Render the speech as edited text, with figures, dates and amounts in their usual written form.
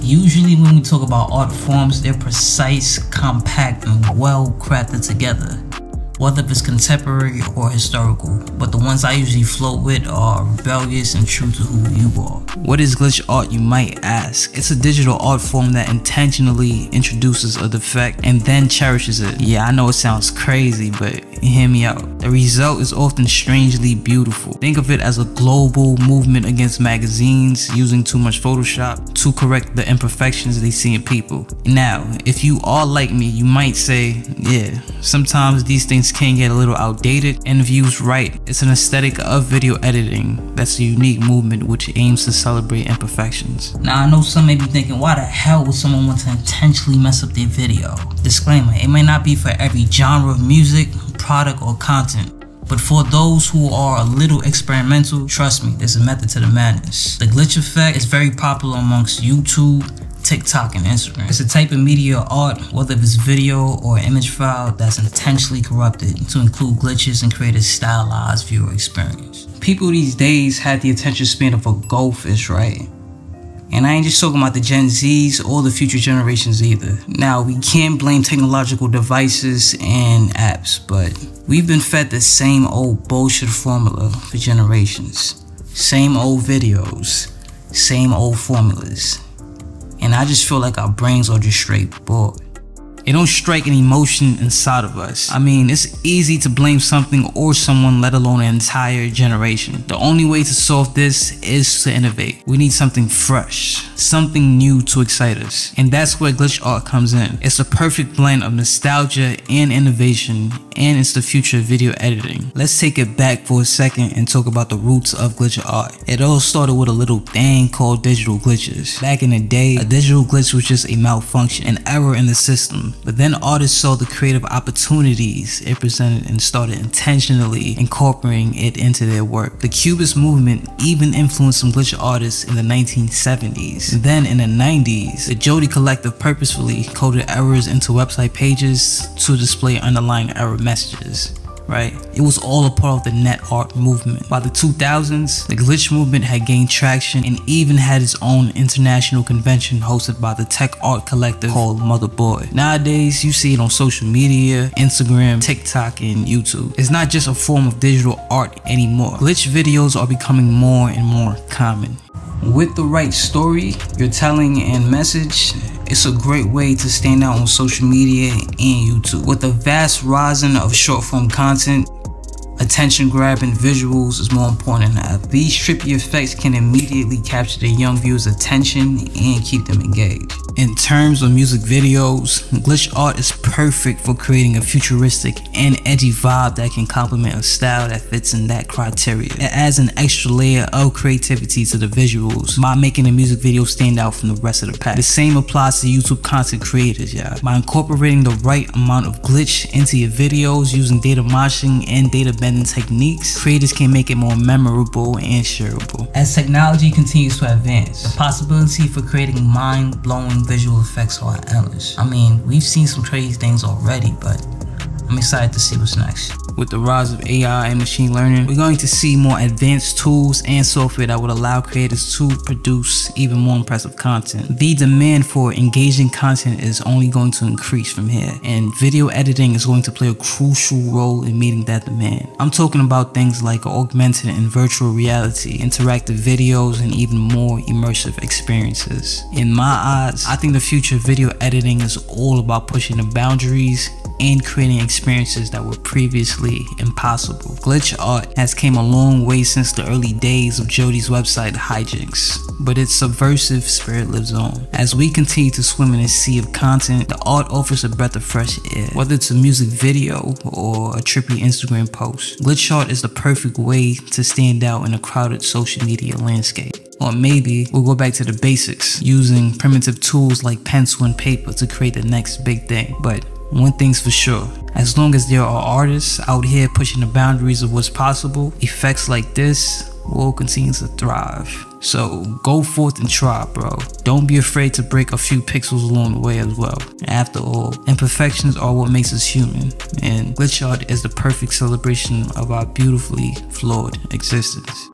Usually when we talk about art forms, they're precise, compact, and well crafted together, whether it's contemporary or historical, but the ones I usually float with are rebellious and true to who you are. What is glitch art, you might ask? It's a digital art form that intentionally introduces a defect and then cherishes it. Yeah, I know it sounds crazy, but hear me out. The result is often strangely beautiful. Think of it as a global movement against magazines using too much Photoshop to correct the imperfections they see in people. Now, if you are like me, you might say, yeah, sometimes these things can get a little outdated, and if used right, it's an aesthetic of video editing that's a unique movement which aims to celebrate imperfections. Now, I know some may be thinking, why the hell would someone want to intentionally mess up their video? Disclaimer, it may not be for every genre of music, product, or content, but for those who are a little experimental, trust me, there's a method to the madness. The glitch effect is very popular amongst YouTube, TikTok, and Instagram. It's a type of media or art, whether it's video or image file, that's intentionally corrupted to include glitches and create a stylized viewer experience. People these days had the attention span of a goldfish, right? And I ain't just talking about the Gen Zs or the future generations either. Now, we can't blame technological devices and apps, but we've been fed the same old bullshit formula for generations. Same old videos, same old formulas. And I just feel like our brains are just straight bored. It don't strike an emotion inside of us. I mean, it's easy to blame something or someone, let alone an entire generation. The only way to solve this is to innovate. We need something fresh, something new to excite us. And that's where glitch art comes in. It's a perfect blend of nostalgia and innovation, and it's the future of video editing. Let's take it back for a second and talk about the roots of glitch art. It all started with a little thing called digital glitches. Back in the day, a digital glitch was just a malfunction, an error in the system. But then artists saw the creative opportunities it presented and started intentionally incorporating it into their work. The Cubist movement even influenced some glitch artists in the 1970s. And then in the 90s, the Jodi Collective purposefully coded errors into website pages to display underlying error messages. Right? It was all a part of the net art movement. By the 2000s, the glitch movement had gained traction and even had its own international convention hosted by the tech art collective called Motherboard. Nowadays, you see it on social media, Instagram, TikTok, and YouTube. It's not just a form of digital art anymore. Glitch videos are becoming more and more common. With the right story, your telling, and message, it's a great way to stand out on social media and YouTube. With the vast rising of short form content, attention grabbing visuals is more important than ever. These trippy effects can immediately capture the young viewer's attention and keep them engaged. In terms of music videos, glitch art is perfect for creating a futuristic and edgy vibe that can complement a style that fits in that criteria. It adds an extra layer of creativity to the visuals by making the music video stand out from the rest of the pack. The same applies to YouTube content creators, y'all. By incorporating the right amount of glitch into your videos using data moshing and data bending techniques, creators can make it more memorable and shareable. As technology continues to advance, the possibility for creating mind-blowing visual effects are endless. I mean, we've seen some crazy things already, but I'm excited to see what's next. With the rise of AI and machine learning, we're going to see more advanced tools and software that would allow creators to produce even more impressive content. The demand for engaging content is only going to increase from here, and video editing is going to play a crucial role in meeting that demand. I'm talking about things like augmented and virtual reality, interactive videos, and even more immersive experiences. In my eyes, I think the future of video editing is all about pushing the boundaries and creating experiences that were previously impossible. Glitch art has came a long way since the early days of Jodi's website Hijinks, but its subversive spirit lives on. As we continue to swim in a sea of content, the art offers a breath of fresh air. Whether it's a music video or a trippy Instagram post, glitch art is the perfect way to stand out in a crowded social media landscape. Or maybe we'll go back to the basics, using primitive tools like pencil and paper to create the next big thing. But one thing's for sure, as long as there are artists out here pushing the boundaries of what's possible, effects like this will continue to thrive. So go forth and try, bro. Don't be afraid to break a few pixels along the way as well. After all, imperfections are what makes us human, and glitch art is the perfect celebration of our beautifully flawed existence.